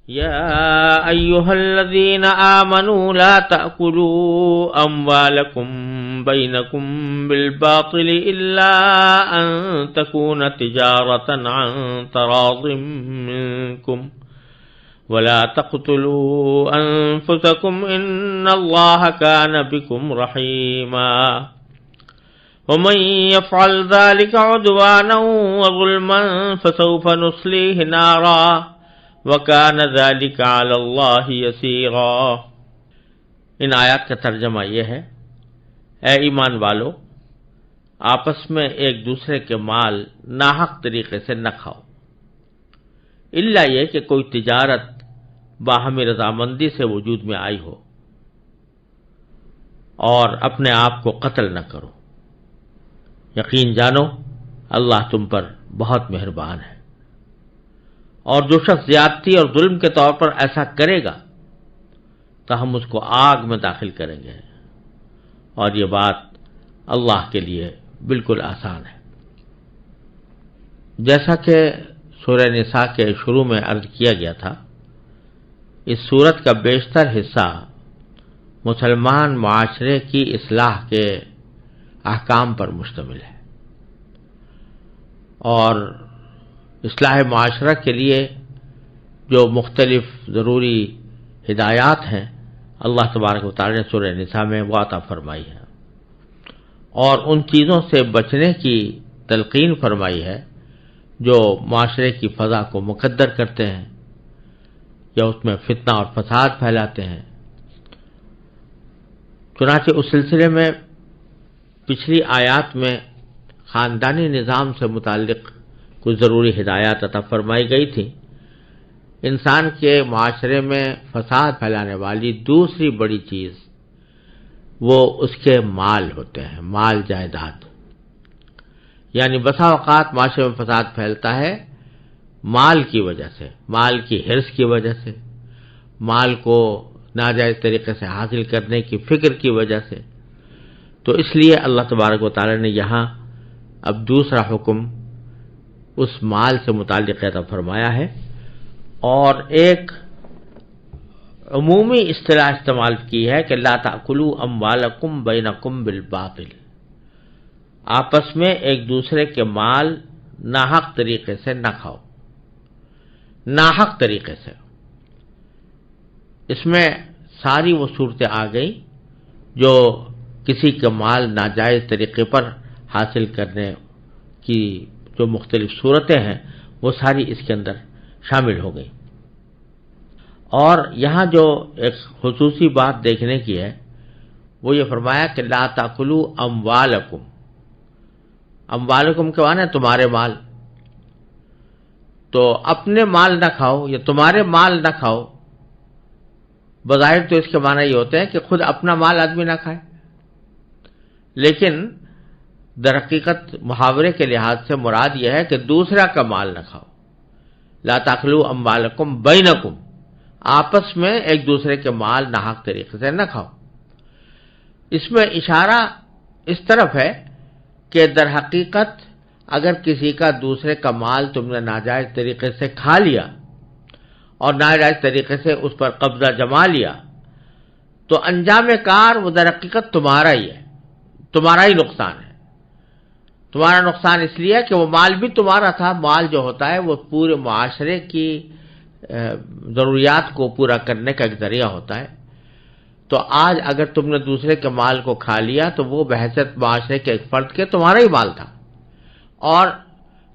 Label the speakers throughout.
Speaker 1: يا أيها الذين آمنوا لا تأكلوا أموالكم بينكم بالباطل إلا أن تكون تجارة عن تراض منكم ولا تقتلوا أنفسكم إن الله كان بكم رحيما ومن يفعل ذلك عدوانا وظلما فسوف نصليه نارا وَكَانَ ذَلِكَ عَلَى اللَّهِ يَسِيرًا۔ ان آیات کا ترجمہ یہ ہے، اے ایمان والو، آپس میں ایک دوسرے کے مال ناحق طریقے سے نہ کھاؤ، الا یہ کہ کوئی تجارت باہمی رضامندی سے وجود میں آئی ہو، اور اپنے آپ کو قتل نہ کرو، یقین جانو اللہ تم پر بہت مہربان ہے۔ اور جو شخص زیادتی اور ظلم کے طور پر ایسا کرے گا تو ہم اس کو آگ میں داخل کریں گے، اور یہ بات اللہ کے لیے بالکل آسان ہے۔ جیسا کہ سورہ نساء کے شروع میں عرض کیا گیا تھا، اس سورت کا بیشتر حصہ مسلمان معاشرے کی اصلاح کے احکام پر مشتمل ہے، اور اصلاح معاشرہ کے لیے جو مختلف ضروری ہدایات ہیں اللہ تبارک و تعالی نے سورہ نساء میں وہ عطا فرمائی ہے، اور ان چیزوں سے بچنے کی تلقین فرمائی ہے جو معاشرے کی فضا کو مکدر کرتے ہیں یا اس میں فتنہ اور فساد پھیلاتے ہیں۔ چنانچہ اس سلسلے میں پچھلی آیات میں خاندانی نظام سے متعلق کچھ ضروری ہدایات عطا فرمائی گئی تھی۔ انسان کے معاشرے میں فساد پھیلانے والی دوسری بڑی چیز وہ اس کے مال ہوتے ہیں، مال جائیداد، یعنی بسا اوقات معاشرے میں فساد پھیلتا ہے مال کی وجہ سے، مال کی حرص کی وجہ سے، مال کو ناجائز طریقے سے حاصل کرنے کی فکر کی وجہ سے۔ تو اس لیے اللہ تبارک و تعالی نے یہاں اب دوسرا حکم اس مال سے متعلق عطا فرمایا ہے، اور ایک عمومی اصطلاح استعمال کی ہے کہ لا تأکلوا اموالکم بینکم بالباطل، آپس میں ایک دوسرے کے مال ناحق طریقے سے نہ کھاؤ، ناحق طریقے سے۔ اس میں ساری وہ صورتیں آ گئی جو کسی کے مال ناجائز طریقے پر حاصل کرنے کی جو مختلف صورتیں ہیں وہ ساری اس کے اندر شامل ہو گئی۔ اور یہاں جو ایک خصوصی بات دیکھنے کی ہے وہ یہ فرمایا کہ لا تاکلوا اموالکم، اموالکم کے معنی تمہارے مال، تو اپنے مال نہ کھاؤ یا تمہارے مال نہ کھاؤ، بظاہر تو اس کے معنی یہ ہوتے ہیں کہ خود اپنا مال آدمی نہ کھائے، لیکن در حقیقت محاورے کے لحاظ سے مراد یہ ہے کہ دوسرا کا مال نہ کھاؤ۔ لا تاکلوا اموالکم بینکم، آپس میں ایک دوسرے کے مال ناحق طریقے سے نہ کھاؤ۔ اس میں اشارہ اس طرف ہے کہ در حقیقت اگر کسی کا دوسرے کا مال تم نے ناجائز طریقے سے کھا لیا اور ناجائز طریقے سے اس پر قبضہ جما لیا تو انجام کار وہ در حقیقت تمہارا ہی ہے، تمہارا ہی نقصان ہے۔ تمہارا نقصان اس لیے کہ وہ مال بھی تمہارا تھا، مال جو ہوتا ہے وہ پورے معاشرے کی ضروریات کو پورا کرنے کا ایک ذریعہ ہوتا ہے، تو آج اگر تم نے دوسرے کے مال کو کھا لیا تو وہ بحیثیت معاشرے کے ایک فرد کے تمہارا ہی مال تھا، اور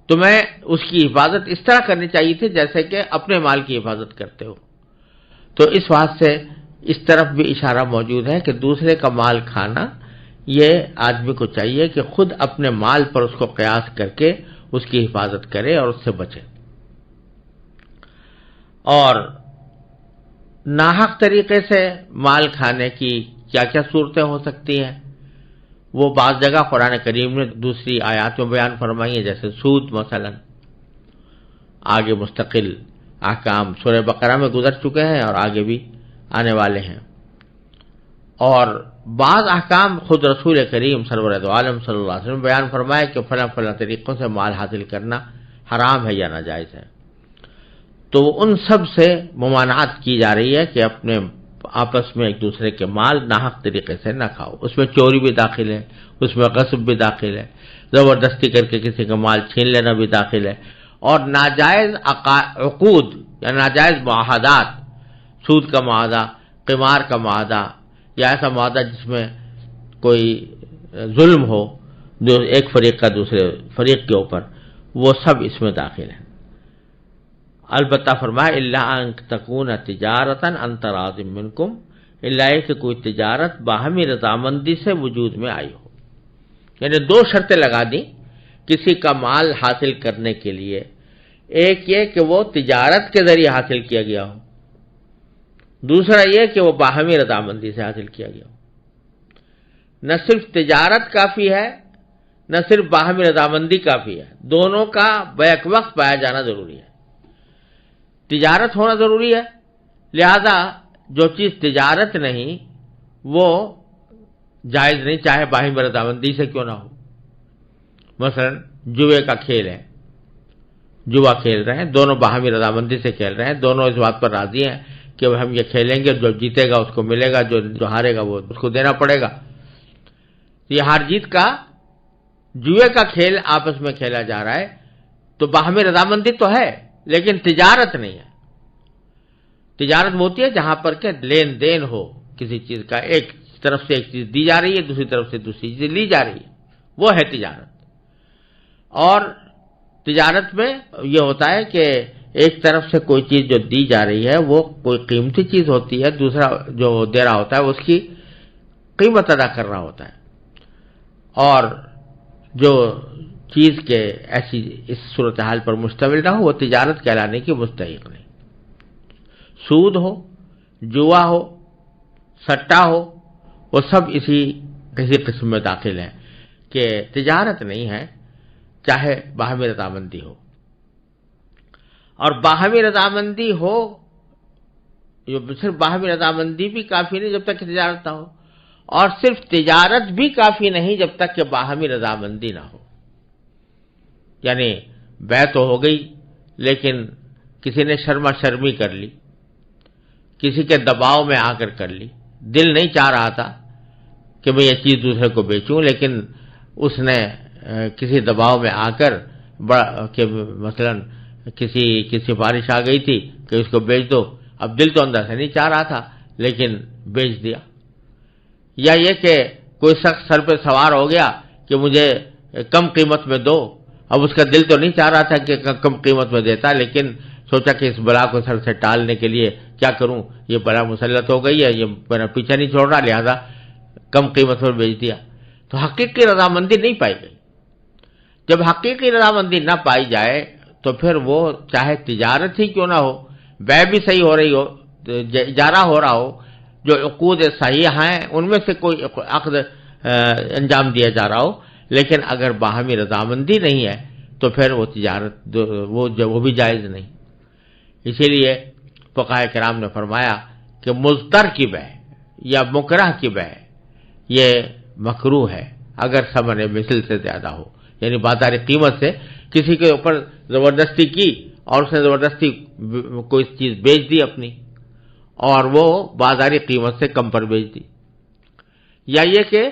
Speaker 1: تمہیں اس کی حفاظت اس طرح کرنی چاہیے تھی جیسے کہ اپنے مال کی حفاظت کرتے ہو۔ تو اس واسطے اس طرف بھی اشارہ موجود ہے کہ دوسرے کا مال کھانا یہ آدمی کو چاہیے کہ خود اپنے مال پر اس کو قیاس کر کے اس کی حفاظت کرے اور اس سے بچے۔ اور ناحق طریقے سے مال کھانے کی کیا کیا صورتیں ہو سکتی ہیں وہ بعض جگہ قرآن کریم نے دوسری آیات میں بیان فرمائی ہیں، جیسے سود مثلا، آگے مستقل احکام سورہ بقرہ میں گزر چکے ہیں اور آگے بھی آنے والے ہیں، اور بعض احکام خود رسول کریم سرور دو عالم صلی اللہ علیہ وسلم بیان فرمائے کہ فلاں فلاں طریقوں سے مال حاصل کرنا حرام ہے یا ناجائز ہے۔ تو ان سب سے ممانعت کی جا رہی ہے کہ اپنے آپس میں ایک دوسرے کے مال ناحق طریقے سے نہ کھاؤ. اس میں چوری بھی داخل ہے، اس میں غصب بھی داخل ہے، زبردستی کر کے کسی کا مال چھین لینا بھی داخل ہے، اور ناجائز عقود یا ناجائز معاہدات، سود کا معاہدہ، قمار کا معاہدہ، یا ایسا معاہدہ جس میں کوئی ظلم ہو جو ایک فریق کا دوسرے فریق کے اوپر، وہ سب اس میں داخل ہیں. البتہ فرمایا الا ان تکون تجارتا عن تراض منکم، الا کہ کوئی تجارت باہمی رضامندی سے وجود میں آئی ہو. یعنی دو شرطیں لگا دیں کسی کا مال حاصل کرنے کے لیے. ایک یہ کہ وہ تجارت کے ذریعے حاصل کیا گیا ہو، دوسرا یہ کہ وہ باہمی رضامندی سے حاصل کیا گیا ہو. نہ صرف تجارت کافی ہے، نہ صرف باہمی رضامندی کافی ہے، دونوں کا بیک وقت پایا جانا ضروری ہے. تجارت ہونا ضروری ہے، لہذا جو چیز تجارت نہیں وہ جائز نہیں، چاہے باہمی رضامندی سے کیوں نہ ہو. مثلا جوئے کا کھیل ہے، جوا کھیل رہے ہیں، دونوں باہمی رضامندی سے کھیل رہے ہیں، دونوں اس بات پر راضی ہیں کہ ہم یہ کھیلیں گے، جو جیتے گا اس کو ملے گا، جو ہارے گا وہ اس کو دینا پڑے گا. یہ ہار جیت کا جوئے کا کھیل آپس میں کھیلا جا رہا ہے، تو باہمی رضامندی تو ہے لیکن تجارت نہیں ہے. تجارت وہ ہوتی ہے جہاں پر کہ لین دین ہو کسی چیز کا، ایک طرف سے ایک چیز دی جا رہی ہے، دوسری طرف سے دوسری چیز لی جا رہی ہے، وہ ہے تجارت. اور تجارت میں یہ ہوتا ہے کہ ایک طرف سے کوئی چیز جو دی جا رہی ہے وہ کوئی قیمتی چیز ہوتی ہے، دوسرا جو دے رہا ہوتا ہے اس کی قیمت ادا کر رہا ہوتا ہے، اور جو چیز کے ایسی اس صورتحال پر مشتمل نہ ہو وہ تجارت کہلانے کی مستحق نہیں. سود ہو، جوا ہو، سٹا ہو، وہ سب اسی قسم میں داخل ہیں کہ تجارت نہیں ہے، چاہے باہمی رضامندی ہو. اور باہمی رضامندی ہو، صرف باہمی رضامندی بھی کافی نہیں جب تک کہ تجارت نہ ہو، اور صرف تجارت بھی کافی نہیں جب تک کہ باہمی رضامندی نہ ہو. یعنی بیع تو ہو گئی لیکن کسی نے شرما شرمی کر لی، کسی کے دباؤ میں آ کر لی، دل نہیں چاہ رہا تھا کہ میں یہ چیز دوسرے کو بیچوں، لیکن اس نے کسی دباؤ میں آ کر کہ مثلا کسی کی سفارش آ گئی تھی کہ اس کو بیچ دو، اب دل تو اندر سے نہیں چاہ رہا تھا لیکن بیچ دیا. یا یہ کہ کوئی شخص سر پہ سوار ہو گیا کہ مجھے کم قیمت میں دو، اب اس کا دل تو نہیں چاہ رہا تھا کہ کم قیمت میں دیتا، لیکن سوچا کہ اس بلا کو سر سے ٹالنے کے لیے کیا کروں، یہ بلا مسلط ہو گئی ہے، یہ میرا پیچھا نہیں چھوڑ رہا، لہذا کم قیمت پر بیچ دیا. تو حقیقی رضامندی نہیں پائی گئی. جب حقیقی رضامندی نہ پائی جائے تو پھر وہ چاہے تجارت ہی کیوں نہ ہو، بیع بھی صحیح ہو رہی ہو، اجارہ ہو رہا ہو، جو عقود صحیح ہیں ان میں سے کوئی عقد انجام دیا جا رہا ہو، لیکن اگر باہمی رضامندی نہیں ہے تو پھر وہ تجارت وہ بھی جائز نہیں. اسی لیے فقہاء کرام نے فرمایا کہ مضطر کی بیع یا مکرہ کی بیع یہ مکروہ ہے اگر ثمن مثل سے زیادہ ہو. یعنی بازاری قیمت سے کسی کے اوپر زبردستی کی اور اس نے زبردستی کوئی چیز بیچ دی اپنی، اور وہ بازاری قیمت سے کم پر بیچ دی. یا یہ کہ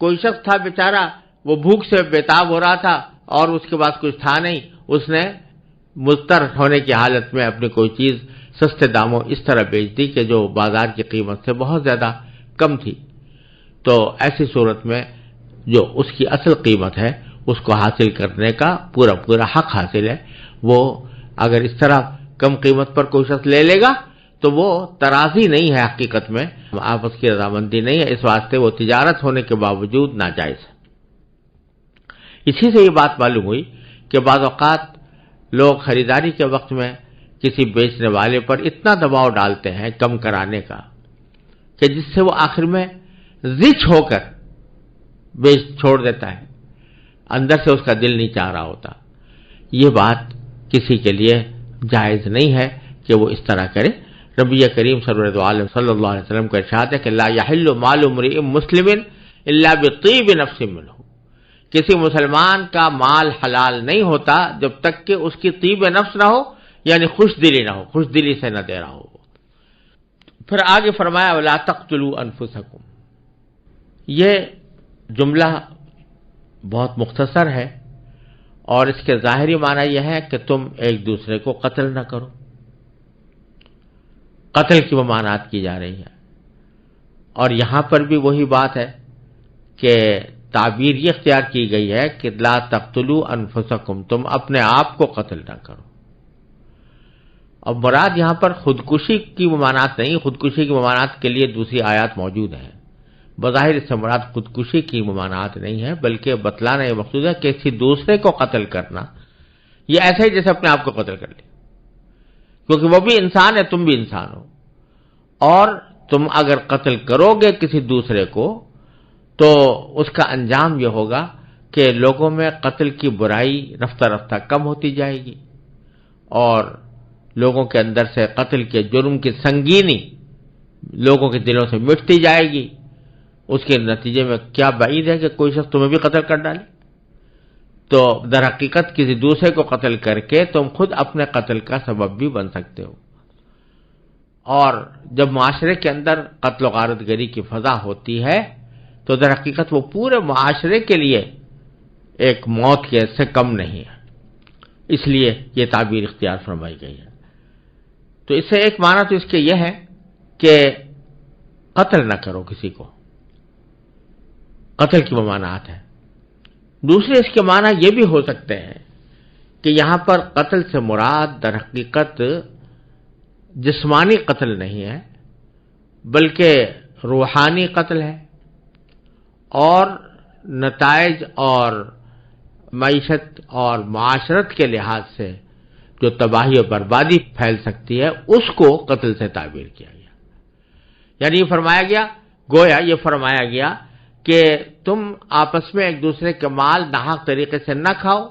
Speaker 1: کوئی شخص تھا بیچارہ، وہ بھوک سے بےتاب ہو رہا تھا اور اس کے پاس کچھ تھا نہیں، اس نے مضطر ہونے کی حالت میں اپنی کوئی چیز سستے داموں اس طرح بیچ دی کہ جو بازار کی قیمت سے بہت زیادہ کم تھی. تو ایسی صورت میں جو اس کی اصل قیمت ہے اس کو حاصل کرنے کا پورا حق حاصل ہے. وہ اگر اس طرح کم قیمت پر کوئی شخص لے لے گا تو وہ ترازی نہیں ہے، حقیقت میں آپس کی رضامندی نہیں ہے، اس واسطے وہ تجارت ہونے کے باوجود ناجائز ہے. اسی سے یہ بات معلوم ہوئی کہ بعض اوقات لوگ خریداری کے وقت میں کسی بیچنے والے پر اتنا دباؤ ڈالتے ہیں کم کرانے کا کہ جس سے وہ آخر میں زچ ہو کر بیچ چھوڑ دیتا ہے، اندر سے اس کا دل نہیں چاہ رہا ہوتا. یہ بات کسی کے لیے جائز نہیں ہے کہ وہ اس طرح کرے. نبی کریم صلی اللہ علیہ وسلم کا ارشاد ہے کہ لا یحل مال امرئ مسلم الا بطیب نفس منہ، کسی مسلمان کا مال حلال نہیں ہوتا جب تک کہ اس کی طیب نفس نہ ہو، یعنی خوش دلی نہ ہو، خوش دلی سے نہ دے رہا ہو۔ پھر آگے فرمایا وَلَا تَقْتُلُوا أَنفُسَكُمْ۔ یہ جملہ بہت مختصر ہے اور اس کے ظاہری معنی یہ ہے کہ تم ایک دوسرے کو قتل نہ کرو، قتل کی ممانعت کی جا رہی ہے۔ اور یہاں پر بھی وہی بات ہے کہ تعبیر یہ اختیار کی گئی ہے کہ لا تقتلوا انفسکم، تم اپنے آپ کو قتل نہ کرو۔ اب مراد یہاں پر خودکشی کی ممانعت نہیں، خودکشی کی ممانعت کے لیے دوسری آیات موجود ہیں، بظاہر اس سے مراد خودکشی کی ممانعت نہیں ہے، بلکہ بتلانا یہ مقصود ہے کہ کسی دوسرے کو قتل کرنا یہ ایسا ہی جیسے اپنے آپ کو قتل کر لیا، کیونکہ وہ بھی انسان ہے، تم بھی انسان ہو، اور تم اگر قتل کرو گے کسی دوسرے کو تو اس کا انجام یہ ہوگا کہ لوگوں میں قتل کی برائی رفتہ رفتہ کم ہوتی جائے گی اور لوگوں کے اندر سے قتل کے جرم کی سنگینی لوگوں کے دلوں سے مٹتی جائے گی۔ اس کے نتیجے میں کیا بعید ہے کہ کوئی شخص تمہیں بھی قتل کر ڈالے؟ تو در حقیقت کسی دوسرے کو قتل کر کے تم خود اپنے قتل کا سبب بھی بن سکتے ہو، اور جب معاشرے کے اندر قتل و غارت گری کی فضا ہوتی ہے تو در حقیقت وہ پورے معاشرے کے لیے ایک موت کے سے کم نہیں ہے، اس لیے یہ تعبیر اختیار فرمائی گئی ہے۔ تو اس سے ایک معنی تو اس کے یہ ہے کہ قتل نہ کرو کسی کو، قتل کی ممانعت ہے۔ دوسرے اس کے معنی یہ بھی ہو سکتے ہیں کہ یہاں پر قتل سے مراد در حقیقت جسمانی قتل نہیں ہے بلکہ روحانی قتل ہے، اور نتائج اور معیشت اور معاشرت کے لحاظ سے جو تباہی و بربادی پھیل سکتی ہے اس کو قتل سے تعبیر کیا گیا۔ یعنی یہ فرمایا گیا، گویا یہ فرمایا گیا کہ تم آپس میں ایک دوسرے کے مال ناحق طریقے سے نہ کھاؤ،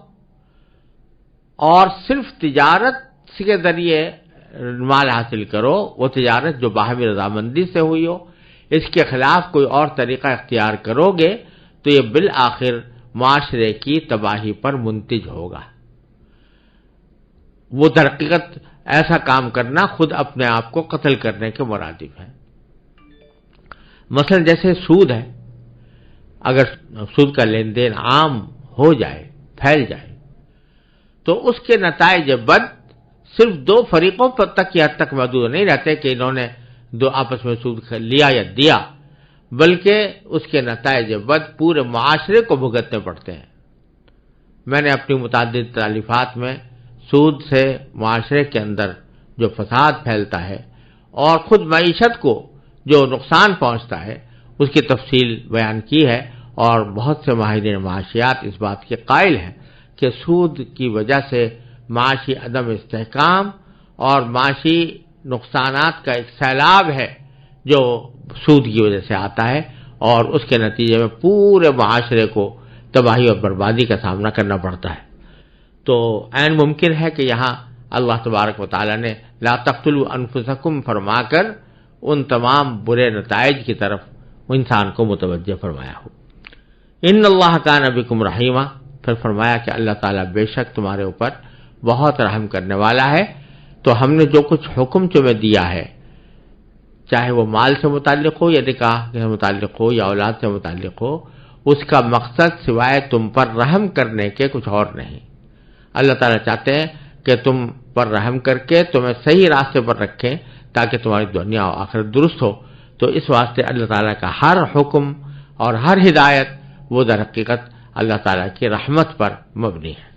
Speaker 1: اور صرف تجارت کے ذریعے مال حاصل کرو، وہ تجارت جو باہمی رضامندی سے ہوئی ہو۔ اس کے خلاف کوئی اور طریقہ اختیار کرو گے تو یہ بالآخر معاشرے کی تباہی پر منتج ہوگا۔ وہ در حقیقت ایسا کام کرنا خود اپنے آپ کو قتل کرنے کے مرادف ہے۔ مثلا جیسے سود ہے، اگر سود کا لین دین عام ہو جائے، پھیل جائے، تو اس کے نتائج بد صرف دو فریقوں پر تک کی حد تک محدود نہیں رہتے کہ انہوں نے دو آپس میں سود لیا یا دیا، بلکہ اس کے نتائج بد پورے معاشرے کو بھگتنے پڑتے ہیں۔ میں نے اپنی متعدد تالیفات میں سود سے معاشرے کے اندر جو فساد پھیلتا ہے اور خود معیشت کو جو نقصان پہنچتا ہے اس کی تفصیل بیان کی ہے، اور بہت سے ماہرین معاشیات اس بات کے قائل ہیں کہ سود کی وجہ سے معاشی عدم استحکام اور معاشی نقصانات کا ایک سیلاب ہے جو سود کی وجہ سے آتا ہے، اور اس کے نتیجے میں پورے معاشرے کو تباہی اور بربادی کا سامنا کرنا پڑتا ہے۔ تو عین ممکن ہے کہ یہاں اللہ تبارک و تعالی نے لا تقتلوا انفسکم فرما کر ان تمام برے نتائج کی طرف انسان کو متوجہ فرمایا ہو۔ ان اللہ کان بکم رحیما، پھر فرمایا کہ اللہ تعالیٰ بے شک تمہارے اوپر بہت رحم کرنے والا ہے۔ تو ہم نے جو کچھ حکم تمہیں دیا ہے، چاہے وہ مال سے متعلق ہو یا نکاح سے متعلق ہو یا اولاد سے متعلق ہو، اس کا مقصد سوائے تم پر رحم کرنے کے کچھ اور نہیں۔ اللہ تعالیٰ چاہتے ہیں کہ تم پر رحم کر کے تمہیں صحیح راستے پر رکھیں تاکہ تمہاری دنیا و آخرت درست ہو۔ تو اس واسطے اللہ تعالیٰ کا ہر حکم اور ہر ہدایت وہ در حقیقت اللہ تعالیٰ کی رحمت پر مبنی ہے۔